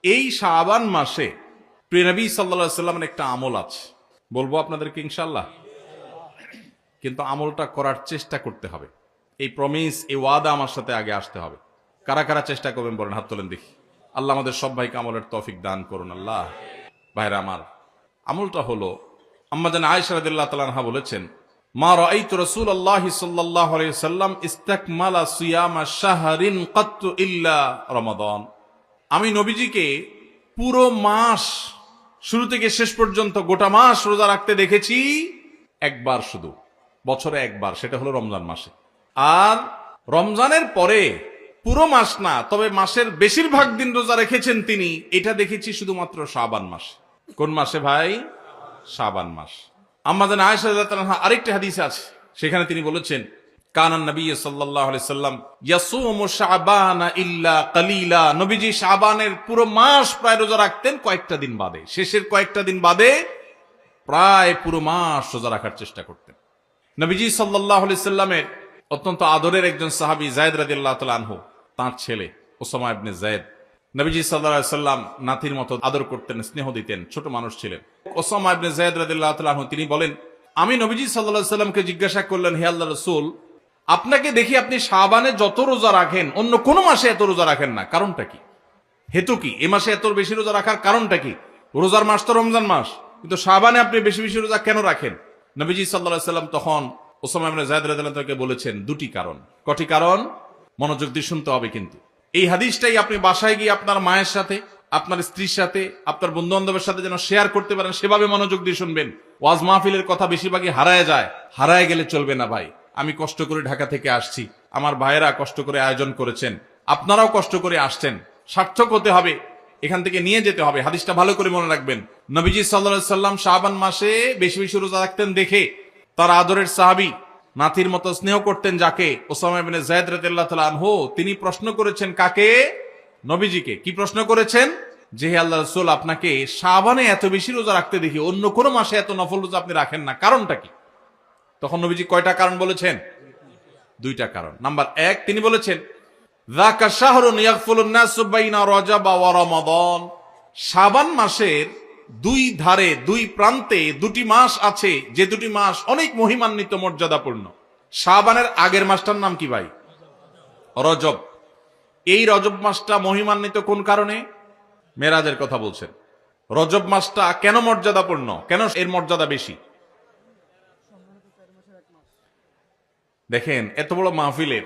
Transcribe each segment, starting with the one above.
এই শাবান মাসে প্রিয় নবী সাল্লাল্লাহু আলাইহি সাল্লামের একটা আমল আছে, বলবো আপনাদেরকে ইনশাআল্লাহ। কিন্তু আমলটা করার চেষ্টা করতে হবে। এই প্রমিস, এই ওয়াদা আমার সাথে আগে আসতে হবে। কারা কারা চেষ্টা করবেন বলেন, হাত তোলেন দেখি। আল্লাহ আমাদের সব ভাইকে আমলের তৌফিক দান করুন। আল্লাহ। ভাইরা আমার, আমলটা হলো, আম্মা জান আয়েশা রাদিয়াল্লাহু তাআলা আনহা বলেছেন, মা রাআইতু রাসূলুল্লাহি সাল্লাল্লাহু আলাইহি ওয়াসাল্লাম ইসতাকমালা সিয়ামা শাহরিন কাত্তু ইল্লা রমাদান। আমি নবীজিকে পুরো মাস, শুরু থেকে শেষ পর্যন্ত গোটা মাস রোজা রাখতে দেখেছি একবার, শুধু বছরে একবার, সেটা হলো রমজান মাসে। আর রমজানের পরে পুরো মাস না, তবে মাসের বেশিরভাগ দিন রোজা রেখেছেন তিনি, এটা দেখেছি শুধুমাত্র শাবান মাসে। কোন মাসে ভাই? শাবান মাস। আম্মা জান আয়েশা রাদিয়াল্লাহু তাআলা আরেকটি হাদিসে আছে, সেখানে তিনি বলেছেন, কানান নবী সাল্লাল্লাহু আলাইহি সাল্লাম ইয়াসুমু শাবানা ইল্লা কালিলা। নবীজি শাবানের পুরো মাস প্রায় রোজা রাখতেন, কয়েকটা দিন বাদে, শেষের কয়েকটা দিন বাদে প্রায় পুরো মাস রোজা রাখার চেষ্টা করতেন। নবীজি সাল্লাল্লাহু আলাইহি সাল্লামের অত্যন্ত আদরের একজন সাহাবী যায়েদ রাদিয়াল্লাহু তাআলা আনহু, তার ছেলে উসামা ইবনে যায়েদ, নবীজি সাল্লাল্লাহু আলাইহি সাল্লাম নাতির মতো আদর করতেন, স্নেহ দিতেন, ছোট মানুষ ছিলেন। উসামা ইবনে যায়েদ রাদিয়াল্লাহু তাআলা আনহু তিনি বলেন, আমি নবীজি সাল্লাল্লাহু আলাইহি সাল্লামকে জিজ্ঞাসা করলেন, হে আল্লাহর রাসূল, আপনাকে দেখি আপনি শাবানে যত রোজা রাখেন অন্য কোন মাসে এত রোজা রাখেন না, কারণটা কি? হেতু কি? এ মাসে এত বেশি রোজা রাখার কারণটা কি? রোজার মাস তো রমজান মাস, কিন্তু শাবানে আপনি বেশি বেশি রোজা কেন রাখেন? নবীজি সাল্লাল্লাহু আলাইহি সাল্লাম তখন উসামা ইবনে যায়েদ রাদিয়াল্লাহু তাআলাকে বলেছেন দুটি কারণ। কটি কারণ? মনোযোগ দিয়ে শুনতে হবে কিন্তু। এই হাদিসটাই আপনি বাসায় গিয়ে আপনার মায়ের সাথে, আপনার স্ত্রীর সাথে, আপনার বন্ধু বান্ধবের সাথে যেন শেয়ার করতে পারেন, সেভাবে মনোযোগ দিয়ে শুনবেন। ওয়াজ মাহফিলের কথা বেশিরভাগই হারায় যায়, হারায় গেলে চলবে না ভাই। আমি কষ্ট করে ঢাকা থেকে আসছি, আমার ভাইয়েরা কষ্ট করে আয়োজন করেছেন, আপনারাও কষ্ট করে আসছেন, সার্থক হতে হবে, এখান থেকে নিয়ে যেতে হবে। হাদিসটা ভালো করে মনে রাখবেন। নবীজি সাল্লাল্লাহু আলাইহি সাল্লাম শাবান মাসে বেশি বেশি রোজা রাখতেন দেখে তার আদরের সাহাবী, নাতির মতো স্নেহ করতেন যাকে, উসামা ইবনে যায়েদ রাদিয়াল্লাহু তাআলা আনহু, তিনি প্রশ্ন করেছেন কাকে? নবীজিকে। কি প্রশ্ন করেছেন? যে হে আল্লাহর রাসূল, আপনাকে শাবানে এত বেশি রোজা রাখতে দেখি, অন্য কোন মাসে এত নফল রোজা আপনি রাখেন না, কারণটা কি? তখন নবীজি কয়টা কারণ বলেছেন? দুইটা কারণ। নাম্বার এক, তিনি বলেছেন, যাকা শাহরুন ইয়াগফুলুন নাসু বাইনা রজব ওয়া রমাদান। শাবান মাসের দুই ধারে, দুই প্রান্তে দুটি মাস আছে, যে দুটি মাস অনেক মহিমান্বিত, মর্যাদাপূর্ণ। শাবানের আগের মাসটার নাম কি ভাই? রজব। এই রজব মাসটা মহিমান্বিত কোন কারণে? মেরাজের কথা বলছেন। রজব মাসটা কেন মর্যাদাপূর্ণ, কেন এর মর্যাদা বেশি? দেখেন, এত বড় মাহফিলের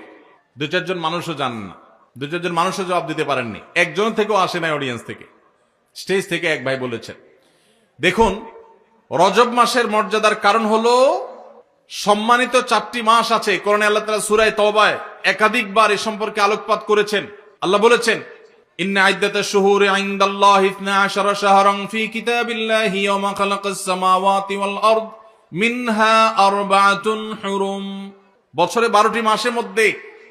দু চারজন মানুষও জানেন না, দু চারজন মানুষও জবাব দিতে পারেননি, একজন থেকেও আসে নাই অডিয়েন্স থেকে। স্টেজ থেকে এক ভাই বলেছেন, দেখুন, রজব মাসের মর্যাদার কারণ হলো সম্মানিত চারটি মাস আছে। কোরআনে আল্লাহ তাআলা সূরা তাওবায় একাধিকবার এ সম্পর্কে আলোকপাত করেছেন। আল্লাহ বলেছেন, ইন্না ইদ্দাতাশ শুহুরি ইনদাল্লাহি 12 শাহরান ফি কিতাবিল্লাহি ইয়াওমা খালাকাস সামাওয়াতি ওয়াল আরদ মিনহা আরবাআতুন হুরুম। বছরে 12টি মাসের মধ্যে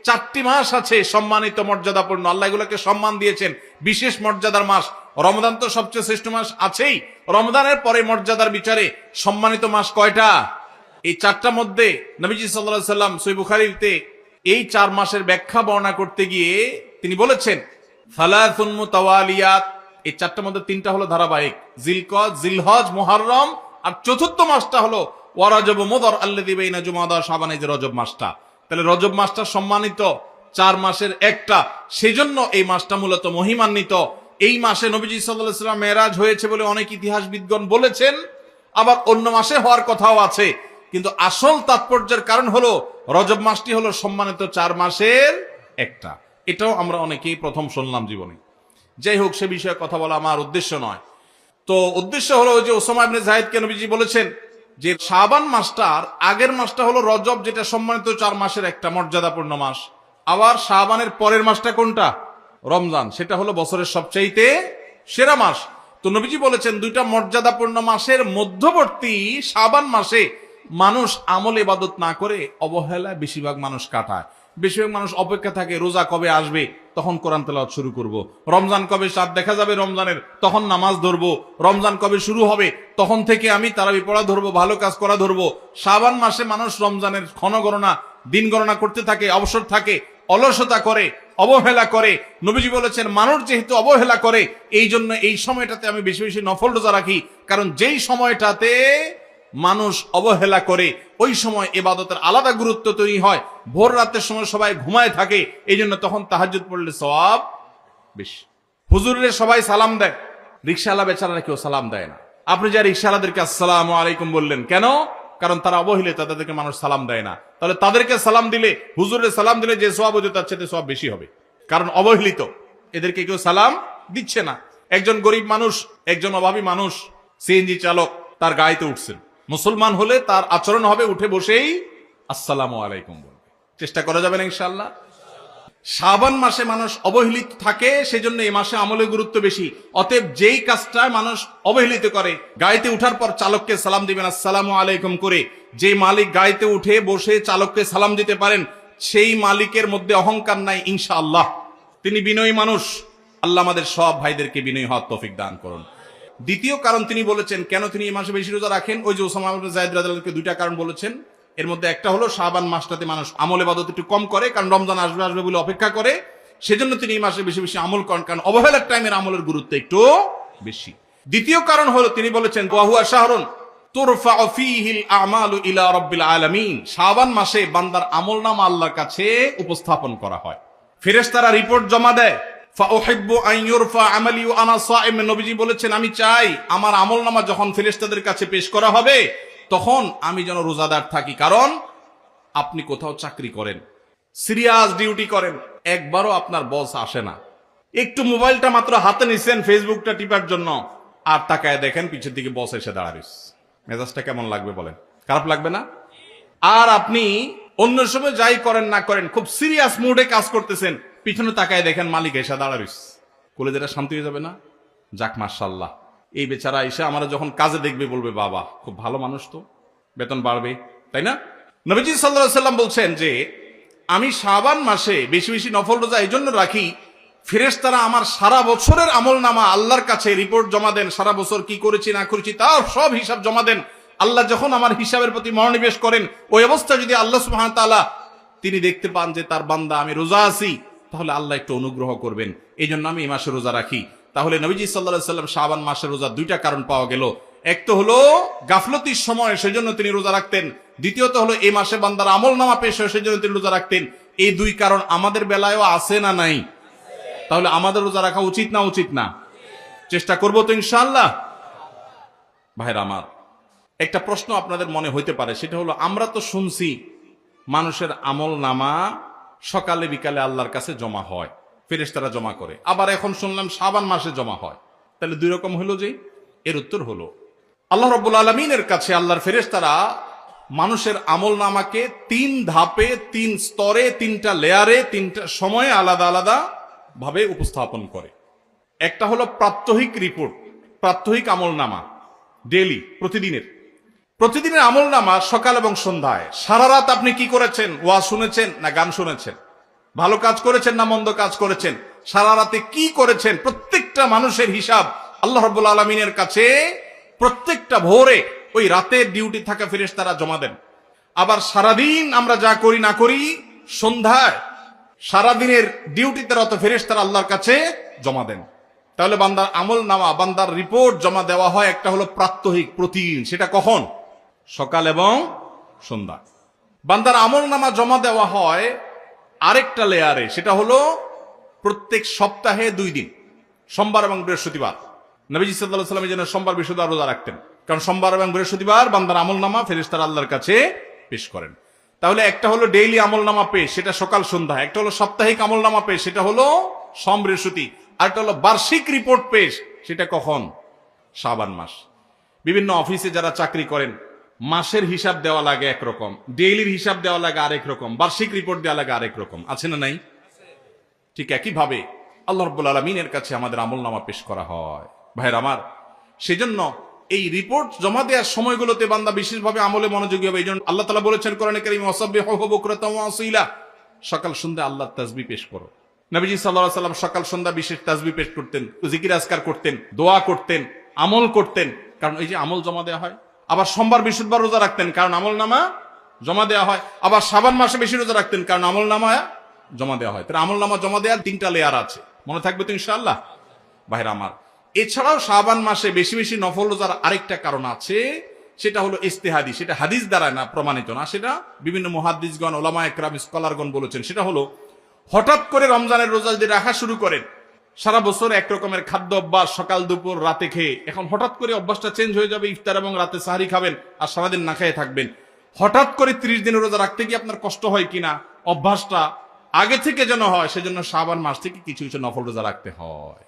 4টি মাস আছে সম্মানিত, মর্যাদাপূর্ণ। আল্লাহ এগুলোকে সম্মান দিয়েছেন, বিশেষ মর্যাদার মাস। রমজান তো সবচেয়ে শ্রেষ্ঠ মাস আছেই, রমজানের পরে মর্যাদার বিচারে সম্মানিত মাস কয়টা? এই 4টার মধ্যে নবীজি সাল্লাল্লাহু আলাইহি সাল্লাম সহিহ বুখারীতে এই 4 মাসের ব্যাখ্যা বর্ণনা করতে গিয়ে তিনি বলেছেন, সালাসুন মুতাওয়ালিয়াত। এই 4টার মধ্যে 3টা হলো ধারাবাহিক, জিলকদ, জিলহজ, মুহররম, আর চতুর্থ মাসটা হলো ওয়া রজব মুদর আল্লাযী বাইনা জুমাদা শাবান, এই যে রজব মাসটা। তাহলে রজব মাসটা সম্মানিত 4 মাসের একটা, সেজন্য এই মাসটা মূলত মহিমান্বিত। এই মাসে নবীজি সাল্লাল্লাহু আলাইহি ওয়াসাল্লাম মেরাজ হয়েছে বলে অনেক ইতিহাসবিদগণ বলেছেন, আবার অন্য মাসে হওয়ার কথাও আছে। কিন্তু আসল তাৎপর্যের কারণ হলো রজব মাসটি হলো সম্মানিত 4 মাসের একটা। এটাও আমরা অনেকেই প্রথম শুনলাম জীবনে। যাই হোক, সে বিষয়ে কথা বলা আমার উদ্দেশ্য নয়। তো উদ্দেশ্য হলো যে উসামা ইবনে যায়েদকে নবীজি বলেছেন যে শাবান মাসটার আগের মাসটা হলো রজব, যেটা সম্মানিত 4 মাসের একটা, মর্যাদাপূর্ণ মাস। আবার শাবানের পরের মাসটা কোনটা? রমজান, সেটা হলো বছরের সবচাইতে সেরা মাস। তো নবীজি বলেছেন, দুইটা মর্যাদাপূর্ণ মাসের মধ্যবর্তী শাবান মাসে মানুষ আমল ইবাদত না করে অবহেলায় বেশিরভাগ মানুষ কাটায়। বেশিরভাগ মানুষ অপেক্ষা থাকে রোজা কবে আসবে, তখন কোরআন তেলাওয়াত শুরু করব। রমজান কবে চাঁদ দেখা যাবে রমজানের, তখন নামাজ ধরবো। রমজান কবে শুরু হবে, তখন থেকে আমি তারাবি পড়া ধরবো, ভালো কাজ করা ধরবো। শাবান মাসে মানুষ রমজানের ক্ষণ গণনা, দিন গণনা করতে থাকে, অবসর থাকে, অলসতা করে, অবহেলা করে। নবীজি বলেছেন মানুষ যেহেতু অবহেলা করে, এই জন্য এই সময়টাতে আমি বেশি বেশি নফল রোজা রাখি, কারণ যেই সময়টাতে মানুষ অবহেলা করে ওই সময় ইবাদতের আলাদা গুরুত্ব তৈরি হয়। ভোর রাতের সময় সবাই ঘুমায় থাকে, এই জন্য তখন তাহাজ্জুদ পড়লে সওয়াব বেশি। হুজুরের সবাই সালাম দেয়, রিকশাওয়ালা বেচারারা কেউ সালাম দেয় না। আপনি যা রিকশাওয়ালাদেরকে আসসালামু আলাইকুম বললেন কেন? কারণ তারা অবহেলিত, তাদেরকে মানুষ সালাম দেয় না। তাহলে তাদেরকে সালাম দিলে, হুজুরের সালাম দিলে যে সওয়াব হতো তার চেয়ে সওয়াব বেশি হবে, কারণ অবহেলিত, এদেরকে কেউ সালাম দিচ্ছে না। একজন গরিব মানুষ, একজন অভাবী মানুষ, সিএনজি চালক, তার গাড়িতে উঠছেন। মুসলমান হলে তার আচরণ হবে উঠে বসেই আসসালামু আলাইকুম বলবে। চেষ্টা করা যাবে না ইনশাআল্লাহ। শাবান মাসে মানুষ অবহেলিত থাকে, সেজন্য এই মাসে আমলের গুরুত্ব বেশি। অতএব যেই কাজটা মানুষ অবহেলিত করে, গাড়িতে উঠার পর চালককে সালাম দিবেন আসসালামু আলাইকুম করে। যে মালিক গাড়িতে উঠে বসে চালককে সালাম দিতে পারেন, সেই মালিকের মধ্যে অহংকার নাই ইনশাআল্লাহ, তিনি বিনয়ী মানুষ। আল্লাহ আমাদের সব ভাইদেরকে বিনয়ী হওয়ার তৌফিক দান করুন। দ্বিতীয় কারণ তিনি বলেছেন কেন তিনি এই মাসে বেশি রোজা রাখেন, ওই যে ওসামা ইবনে যায়েদ রাদিয়াল্লাহু আনহু দুইটা কারণ বলেছেন। এর মধ্যে একটা হলো শাবান মাসটাতে মানুষ আমল ইবাদত একটু কম করে, কারণ রমজান আসবে আসবে বলে অপেক্ষা করে, সেজন্য তিনি এই মাসে বেশি বেশি আমল করেন, কারণ অবহেলার টাইমের আমলের গুরুত্ব একটু বেশি। দ্বিতীয় কারণ হলো তিনি বলেছেন ওয়া হুয়া শাহরুন তুরফাউ ফীহিল আমালু ইলা রাব্বিল আলামিন, শাবান মাসে বান্দার আমলনামা আল্লাহর কাছে উপস্থাপন করা হয়, ফেরেশতারা রিপোর্ট জমা দেয়। ফাউহিব্বু আন ইউরফা আমালি ওয়া আনা সাইম, নবীজি বলেছেন আমি চাই আমার আমলনামা যখন ফেরেশতাদের কাছে পেশ করা হবে তখন আমি যেন রোজাদার থাকি। কারণ আপনি কোথাও চাকরি করেন, সিরিয়াস ডিউটি করেন, একবারও আপনার বস আসে না, একটু মোবাইলটা মাত্র হাতে নিছেন ফেসবুকটা টিপার জন্য, আর তাকায় দেখেন পিছের দিকে বস এসে দাঁড়াইস, মেজাজটা কেমন লাগবে বলেন? খারাপ লাগবে না? আর আপনি অন্য সময় যাই করেন না করেন, খুব সিরিয়াস মুডে কাজ করতেছেন, পিছনে তাকায় দেখেন মালিক এসে দাঁড়াইস, কলেজেটা শান্তি হয়ে যাবে না? যাক মাশাআল্লাহ, এই বেচারা এসে আমরা যখন কাজে দেখবে বলবে বাবা খুব ভালো মানুষ, তো বেতন বাড়বে, তাই না? নবীজি সাল্লাল্লাহু আলাইহি সাল্লাম বলছেন যে আমি শাবান মাসে বেশি বেশি নফল রোজা এই জন্য রাখি, ফেরেশতারা আমার সারা বছরের আমলনামা আল্লাহর কাছে রিপোর্ট জমা দেন, সারা বছর কি করেছি না করেছি তার সব হিসাব জমা দেন। আল্লাহ যখন আমার হিসাবের প্রতি মনোনিবেশ করেন, ওই অবস্থা যদি আল্লাহ সুবহানাহু ওয়া তাআলা তিনি দেখতে পান যে তার বান্দা আমি রোজা আছি, তাহলে আল্লাহ একটু অনুগ্রহ করবেন। এই জন্য আমি এই মাসে রোজা রাখি। তাহলে নবীজি সাল্লাল্লাহু আলাইহি সাল্লাম শাবান মাসে রোজা দুইটা কারণ পাওয়া গেল। এক তো হলো গাফলতির সময় সেজন্য তিনি রোজা রাখতেন, দ্বিতীয়ত হলো এই মাসে বান্দার আমলনামা পেশ হয় সেজন্য তিনি রোজা রাখতেন। এই দুই কারণ আমাদের বেলায়ও আছে না নাই? তাহলে আমাদের রোজা রাখা উচিত না উচিত না? চেষ্টা করবো তো ইনশাআল্লাহ। ভাইরা আমার, একটা প্রশ্ন আপনাদের মনে হইতে পারে, সেটা হলো আমরা তো শুনছি মানুষের আমলনামা সকালে বিকালে আল্লাহর কাছে জমা হয়, ফেরেশতারা জমা করে, আবার এখন শুনলাম শাবান মাসে জমা হয়, তাহলে দুই রকম হলো যে? এর উত্তর হলো আল্লাহ রাব্বুল আলামিনের কাছে আল্লাহর ফেরেশতারা মানুষের আমলনামাকে তিন ধাপে, তিন স্তরে, তিনটা লেয়ারে, তিনটা সময়ে আলাদা আলাদা ভাবে উপস্থাপন করে। একটা হলো প্রাত্যহিক রিপোর্ট, প্রাত্যহিক আমলনামা, ডেইলি, প্রতিদিনের আমলনামা সকাল এবং সন্ধ্যায়। সারা রাত আপনি কি করেছেন? ওয়াজ শুনেছেন না গান শুনেছেন? ভালো কাজ করেছেন না মন্দ কাজ করেছেন? সারা রাতে কি করেছেন? প্রত্যেকটা মানুষের হিসাব আল্লাহ রাব্বুল আলামিনের কাছে প্রত্যেকটা ভোরে ওই রাতের ডিউটি থাকা ফেরেশতারা জমা দেন। আবার সারাদিন আমরা যা করি না করি, সন্ধ্যায় সারাদিনের ডিউটিতে রত ফেরেশতারা আল্লাহর কাছে জমা দেন। তাহলে বান্দার আমলনামা, বান্দার রিপোর্ট জমা দেওয়া হয় একটা হলো প্রাত্যহিক, প্রতিদিন। সেটা কখন? সকাল এবং সন্ধ্যা। বান্দার আমলনামা জমা দেওয়া হয় আরেকটা লেয়ারে, সেটা হলো প্রত্যেক সপ্তাহে 2 দিন, সোমবার এবং বৃহস্পতিবার। নবীজি সাল্লাল্লাহু আলাইহি ওয়াসাল্লাম যেন সোমবার বৃহস্পতিবার রোজা রাখতেন, কারণ সোমবার এবং বৃহস্পতিবার বান্দার আমলনামা ফেরেশতারা আল্লাহর কাছে পেশ করেন। তাহলে একটা হলো ডেইলি আমলনামা পেশ, সেটা সকাল সন্ধ্যা। একটা হলো সাপ্তাহিক আমলনামা পেশ, সেটা হলো সোম বৃহস্পতি। আর একটা হলো বার্ষিক রিপোর্ট পেশ, সেটা কখন? শাবান মাস। বিভিন্ন অফিসে যারা চাকরি করেন, মাসের হিসাব দেওয়া লাগে একরকম, ডেইলির হিসাব দেওয়া লাগে আরেক রকম, বার্ষিক রিপোর্ট দেওয়া লাগে আরেক রকম, আছে না নাই? ঠিক একইভাবে আল্লাহ রাব্বুল আলামিনের কাছে আমাদের আমলনামা পেশ করা হয়। ভাইরা আমার, সেজন্য এই রিপোর্ট জমা দেওয়ার সময়গুলোতে বান্দা বিশেষভাবে আমলে মনোযোগী হবে। এই জন্য আল্লাহ তাআলা বলেছেন কোরআনে কারীমে ওয়াসাব্বিহুহু বুকরাতাও ওয়া আসীলা, সকাল সন্ধ্যা আল্লাহর তাসবিহ পেশ করো। নবীজি সাল্লাল্লাহু আলাইহি ওয়াসাল্লাম সকাল সন্ধ্যা বিশেষ তাসবিহ পেশ করতেন, জিকির আজকার করতেন, দোয়া করতেন, আমল করতেন, কারণ এই যে আমল জমা দেওয়া হয়। আবার সোমবার বৃহস্পতিবার রোজা রাখতেন, কারণ আমলনামা জমা দেওয়া হয়। আবার শাবান মাসে বেশি রোজা রাখতেন, কারণ আমলনামা জমা দেওয়া হয়। তাহলে আমল নামা জমা দেওয়ার 3টা লেয়ার আছে, মনে থাকবে তো ইনশাআল্লাহ ভাইরা আমার। এছাড়াও শাবান মাসে বেশি বেশি নফল রোজার আরেকটা কারণ আছে, সেটা হলো ইস্তেহাদি, সেটা হাদিস দ্বারা না প্রমাণিত না, সেটা বিভিন্ন মুহাদ্দিসগণ, ওলামা একরাম, স্কলারগণ বলেছেন। সেটা হলো হঠাৎ করে রমজানের রোজা যদি রাখা শুরু করেন, সারা বছর একরকমের খাদ্য অভ্যাস, সকাল দুপুর রাতে খেয়ে, এখন হঠাৎ করে অভ্যাসটা চেঞ্জ হয়ে যাবে, ইফতার এবং রাতে সাহারি খাবেন আর সারাদিন না খেয়ে থাকবেন। হঠাৎ করে 30 দিনের রোজা রাখতে গিয়ে আপনার কষ্ট হয় কিনা, অভ্যাসটা আগে থেকে যেন হয়, সেজন্য শাবান মাস থেকে কিছু কিছু নফল রোজা রাখতে হয়।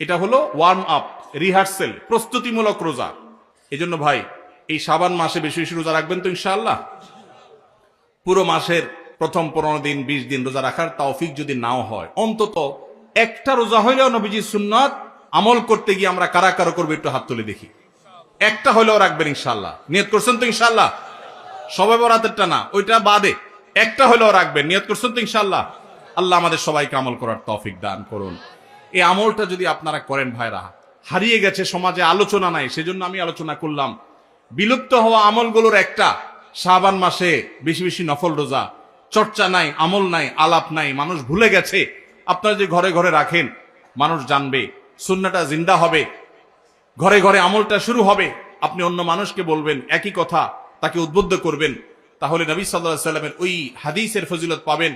এটা হলো ওয়ার্ম আপ, রিহার্সেল, প্রস্তুতিমূলক রোজা। এই জন্য ভাই এই শাবান মাসে বেশি বেশি রোজা রাখবেন তো ইনশাআল্লাহ। পুরো মাসের প্রথম 15 দিন 20 দিন রোজা রাখার তৌফিক যদি নাও হয়, অন্তত একটা রোজা হইলেও নবীজির সুন্নাত আমল করতে গিয়ে আমরা কারা কারা করবো একটু হাত তুলে দেখি। একটা হইলেও রাখবেন ইনশাআল্লাহ, নিয়ত করছেন তো ইনশাআল্লাহ। সবাই বরাতেরটা না, ওইটা বাদে একটা হইলেও রাখবেন, নিয়ত করছেন তো ইনশাআল্লাহ। আল্লাহ আমাদের সবাইকে আমল করার তৌফিক দান করুন। এই আমলটা যদি আপনারা করেন ভাইরা, হারিয়ে গেছে সমাজে, আলোচনা নাই, সেজন্য আমি আলোচনা করলাম। বিলুপ্ত হওয়া আমলগুলোর একটা শাবান মাসে বেশি বেশি নফল রোজা। চর্চা নাই, আমল নাই, আলাপ নাই, মানুষ ভুলে গেছে। আপনারা যে ঘরে ঘরে রাখেন, মানুষ জানবে, সুন্নাহটা জিন্দা হবে, ঘরে ঘরে আমলটা শুরু হবে। আপনি অন্য মানুষকে বলবেন একই কথা, তাকে উদ্বুদ্ধ করবেন, তাহলে নবী সাল্লাল্লাহু আলাইহি সাল্লামের ওই হাদিসের ফজিলত পাবেন।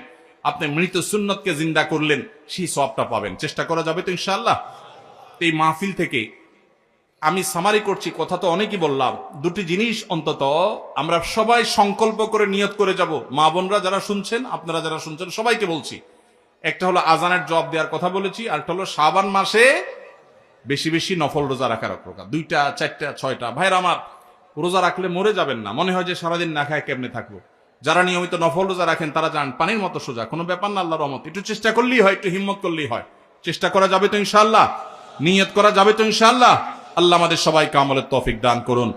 আপনি মৃত সুন্নতকে জিন্দা করলেন, সেই সওয়াবটা পাবেন। চেষ্টা করা যাবে তো ইনশাআল্লাহ। এই মাহফিল থেকে আমি সামারি করছি, কথা তো অনেকই বললাম। দুটি জিনিস অন্তত আমরা সবাই সংকল্প করে নিয়ত করে যাব। মা বোনরা যারা শুনছেন, আপনারা যারা শুনছেন, সবাইকে বলছি, একটা হলো আজানের জবাব দেওয়ার কথা বলেছি, আর একটা হলো শাবান মাসে বেশি বেশি নফল রোজা রাখার প্রকার। 2টা 4টা 6টা ভাইরা আমার, রোজা রাখলে মরে যাবেন না, মনে হয় যে সারাদিন না খায় কেমনে থাকবো। যারা নিয়মিত নফল রোজা রাখেন তারা জান পানির মতো সোজা, কোনো ব্যাপার না, আল্লাহর রহমত। একটু চেষ্টা করলেই হয়, একটু হিম্মত করলেই হয়। চেষ্টা করা যাবে তো ইনশাআল্লাহ, নিয়ত করা যাবে তো ইনশাআল্লাহ। আল্লাহ আমাদের সবাইকে আমলের তৌফিক দান করুন।